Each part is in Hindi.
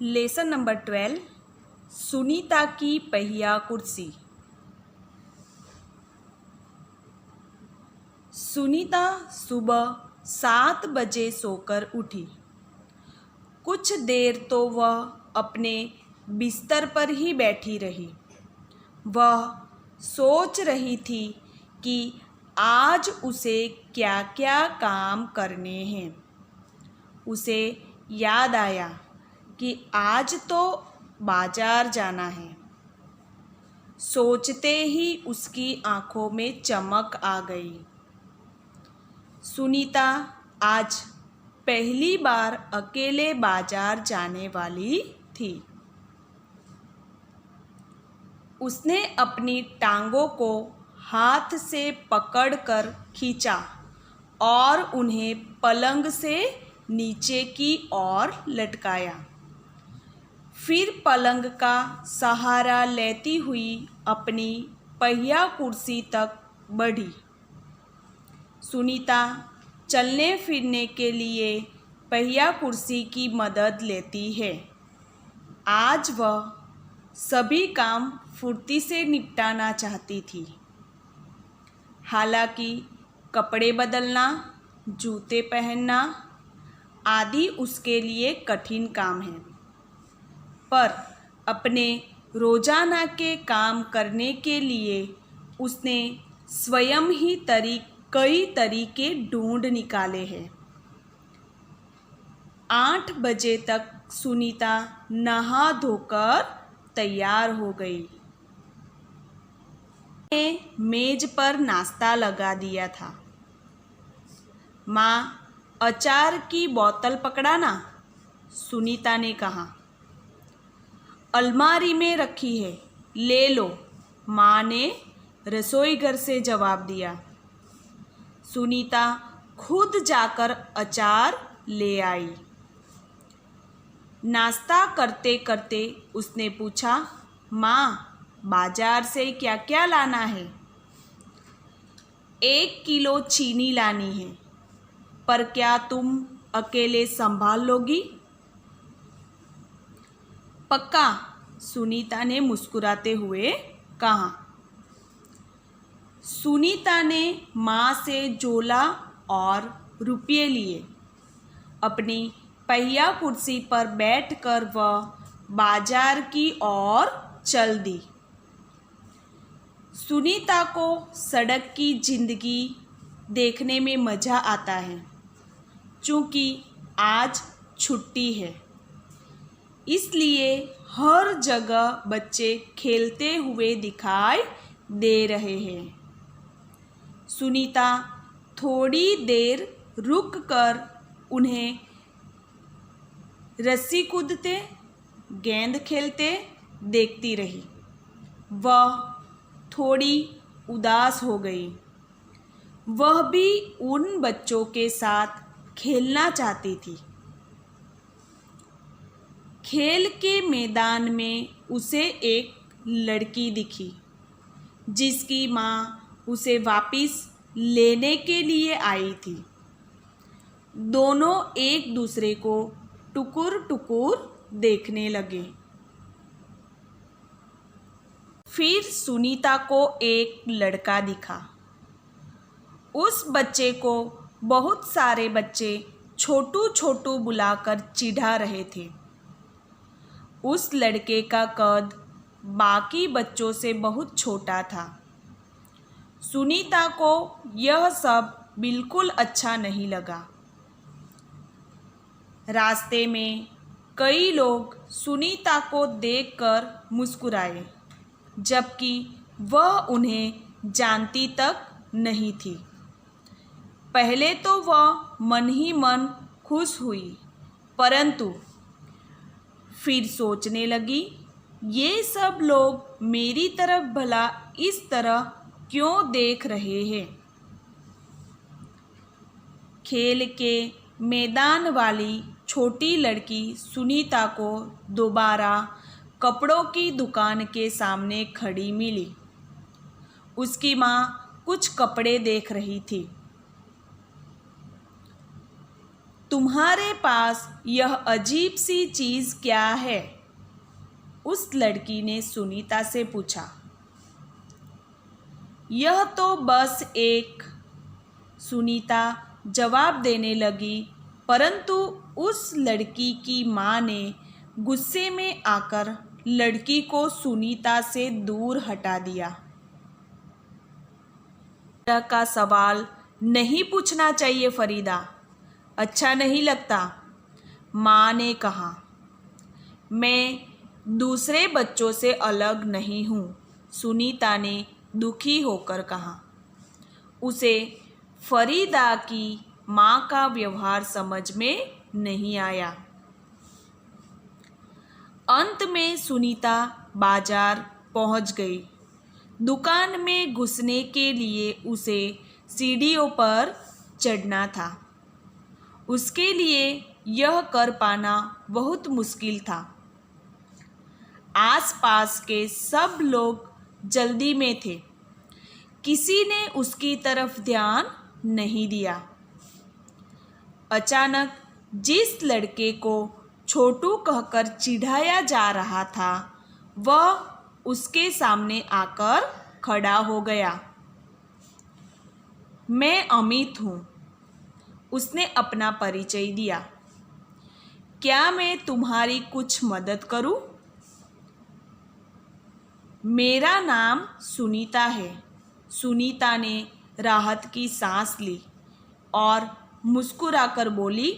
लेसन नंबर 12 सुनीता की पहिया कुर्सी। सुनीता सुबह 7 बजे सोकर उठी। कुछ देर तो वह अपने बिस्तर पर ही बैठी रही। वह सोच रही थी कि आज उसे क्या क्या काम करने हैं। उसे याद आया कि आज तो बाजार जाना है। सोचते ही उसकी आंखों में चमक आ गई। सुनीता आज पहली बार अकेले बाजार जाने वाली थी। उसने अपनी टांगों को हाथ से पकड़कर खींचा और उन्हें पलंग से नीचे की ओर लटकाया। फिर पलंग का सहारा लेती हुई अपनी पहिया कुर्सी तक बढ़ी। सुनीता चलने फिरने के लिए पहिया कुर्सी की मदद लेती है। आज वह सभी काम फुर्ती से निपटाना चाहती थी। हालांकि कपड़े बदलना, जूते पहनना आदि उसके लिए कठिन काम है, पर अपने रोजाना के काम करने के लिए उसने स्वयं ही कई तरीके ढूंढ निकाले हैं। 8 बजे तक सुनीता नहा धोकर तैयार हो गई। ने मेज पर नाश्ता लगा दिया था। माँ, अचार की बोतल पकड़ाना, सुनीता ने कहा। अलमारी में रखी है, ले लो, माँ ने रसोई घर से जवाब दिया। सुनीता खुद जाकर अचार ले आई। नाश्ता करते करते उसने पूछा, माँ, बाजार से क्या क्या लाना है? 1 किलो चीनी लानी है, पर क्या तुम अकेले संभाल लोगी? पक्का, सुनीता ने मुस्कुराते हुए कहा। सुनीता ने माँ से झोला और रुपये लिए। अपनी पहिया कुर्सी पर बैठकर वह बाजार की ओर चल दी। सुनीता को सड़क की जिंदगी देखने में मज़ा आता है। चूँकि आज छुट्टी है, इसलिए हर जगह बच्चे खेलते हुए दिखाई दे रहे हैं। सुनीता थोड़ी देर रुककर उन्हें रस्सी कूदते, गेंद खेलते देखती रही। वह थोड़ी उदास हो गई। वह भी उन बच्चों के साथ खेलना चाहती थी। खेल के मैदान में उसे एक लड़की दिखी, जिसकी माँ उसे वापस लेने के लिए आई थी। दोनों एक दूसरे को टुकुर टुकुर देखने लगे। फिर सुनीता को एक लड़का दिखा। उस बच्चे को बहुत सारे बच्चे छोटू छोटू बुलाकर चिढ़ा रहे थे। उस लड़के का कद बाकी बच्चों से बहुत छोटा था। सुनीता को यह सब बिल्कुल अच्छा नहीं लगा। रास्ते में कई लोग सुनीता को देखकर मुस्कुराए, जबकि वह उन्हें जानती तक नहीं थी। पहले तो वह मन ही मन खुश हुई, परंतु फिर सोचने लगी, ये सब लोग मेरी तरफ भला इस तरह क्यों देख रहे हैं? खेल के मैदान वाली छोटी लड़की सुनीता को दोबारा कपड़ों की दुकान के सामने खड़ी मिली। उसकी माँ कुछ कपड़े देख रही थी। तुम्हारे पास यह अजीब सी चीज़ क्या है? उस लड़की ने सुनीता से पूछा। यह तो बस एक, सुनीता जवाब देने लगी, परंतु उस लड़की की माँ ने गुस्से में आकर लड़की को सुनीता से दूर हटा दिया। तरह का सवाल नहीं पूछना चाहिए फरीदा, अच्छा नहीं लगता, माँ ने कहा। मैं दूसरे बच्चों से अलग नहीं हूँ, सुनीता ने दुखी होकर कहा। उसे फरीदा की माँ का व्यवहार समझ में नहीं आया। अंत में सुनीता बाजार पहुँच गई। दुकान में घुसने के लिए उसे सीढ़ियों पर चढ़ना था। उसके लिए यह कर पाना बहुत मुश्किल था। आसपास के सब लोग जल्दी में थे। किसी ने उसकी तरफ ध्यान नहीं दिया। अचानक जिस लड़के को छोटू कहकर चिढ़ाया जा रहा था, वह उसके सामने आकर खड़ा हो गया। मैं अमित हूँ, उसने अपना परिचय दिया। क्या मैं तुम्हारी कुछ मदद करूँ? मेरा नाम सुनीता है, सुनीता ने राहत की सांस ली और मुस्कुराकर बोली,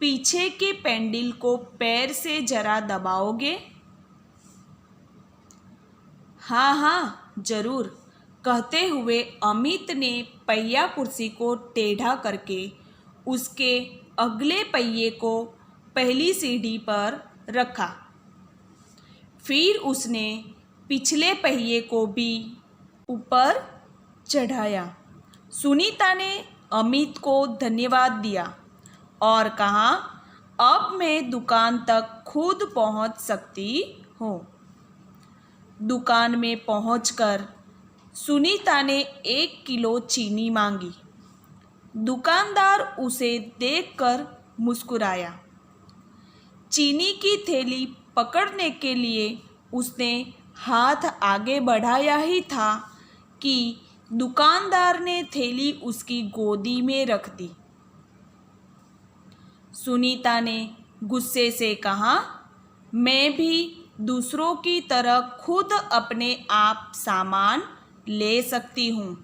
पीछे के पेंडिल को पैर से जरा दबाओगे? हाँ हाँ जरूर, कहते हुए अमित ने पहिया कुर्सी को टेढ़ा करके उसके अगले पहिए को पहली सीढ़ी पर रखा। फिर उसने पिछले पहिए को भी ऊपर चढ़ाया। सुनीता ने अमित को धन्यवाद दिया और कहा, अब मैं दुकान तक खुद पहुंच सकती हूँ। दुकान में पहुंचकर सुनीता ने 1 किलो चीनी मांगी। दुकानदार उसे देखकर मुस्कुराया। चीनी की थैली पकड़ने के लिए उसने हाथ आगे बढ़ाया ही था कि दुकानदार ने थैली उसकी गोदी में रख दी। सुनीता ने गुस्से से कहा, मैं भी दूसरों की तरह खुद अपने आप सामान ले सकती हूँ।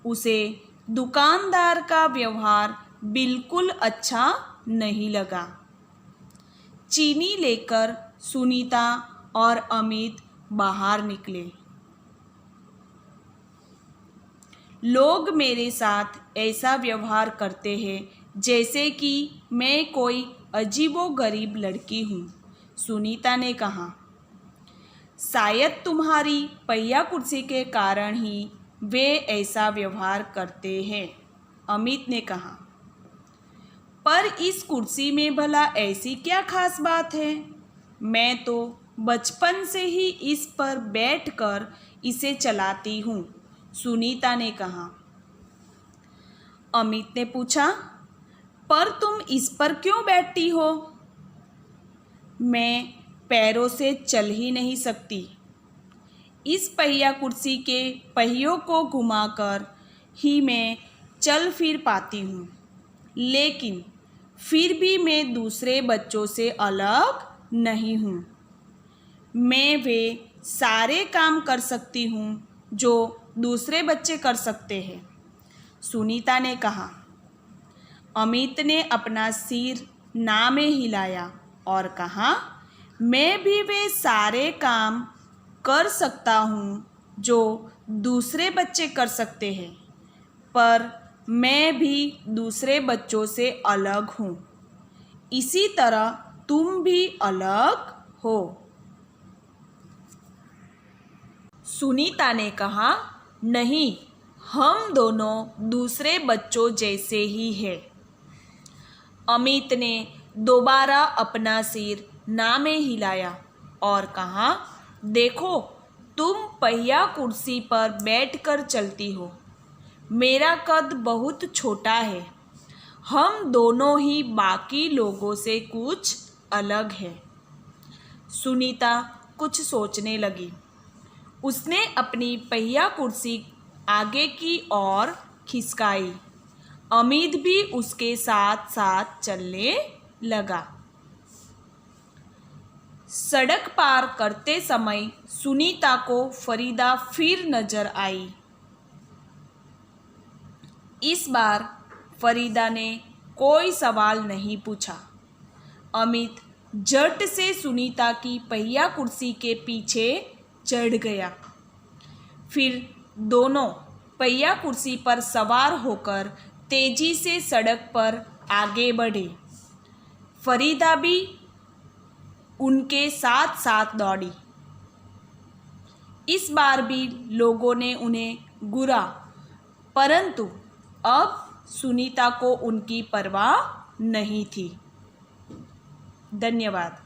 उसे दुकानदार का व्यवहार बिल्कुल अच्छा नहीं लगा। चीनी लेकर सुनीता और अमित बाहर निकले। लोग मेरे साथ ऐसा व्यवहार करते हैं जैसे कि मैं कोई अजीबोगरीब लड़की हूँ, सुनीता ने कहा। शायद तुम्हारी पहिया कुर्सी के कारण ही वे ऐसा व्यवहार करते हैं, अमित ने कहा। पर इस कुर्सी में भला ऐसी क्या खास बात है? मैं तो बचपन से ही इस पर बैठकर इसे चलाती हूँ, सुनीता ने कहा। अमित ने पूछा, पर तुम इस पर क्यों बैठती हो? मैं पैरों से चल ही नहीं सकती। इस पहिया कुर्सी के पहियों को घुमाकर ही मैं चल फिर पाती हूँ, लेकिन फिर भी मैं दूसरे बच्चों से अलग नहीं हूँ। मैं वे सारे काम कर सकती हूँ जो दूसरे बच्चे कर सकते हैं, सुनीता ने कहा। अमित ने अपना सिर ना में हिलाया और कहा, मैं भी वे सारे काम कर सकता हूँ जो दूसरे बच्चे कर सकते हैं, पर मैं भी दूसरे बच्चों से अलग हूँ। इसी तरह तुम भी अलग हो। सुनीता ने कहा, नहीं, हम दोनों दूसरे बच्चों जैसे ही हैं। अमित ने दोबारा अपना सिर ना में हिलाया और कहा, देखो, तुम पहिया कुर्सी पर बैठकर चलती हो। मेरा कद बहुत छोटा है। हम दोनों ही बाकी लोगों से कुछ अलग हैं। सुनीता कुछ सोचने लगी। उसने अपनी पहिया कुर्सी आगे की ओर खिसकाई। अमित भी उसके साथ साथ चलने लगा। सड़क पार करते समय सुनीता को फरीदा फिर नजर आई। इस बार फरीदा ने कोई सवाल नहीं पूछा। अमित झट से सुनीता की पहिया कुर्सी के पीछे चढ़ गया। फिर दोनों पहिया कुर्सी पर सवार होकर तेजी से सड़क पर आगे बढ़े। फरीदा भी उनके साथ साथ दौड़ी। इस बार भी लोगों ने उन्हें घूरा, परंतु अब सुनीता को उनकी परवाह नहीं थी। धन्यवाद।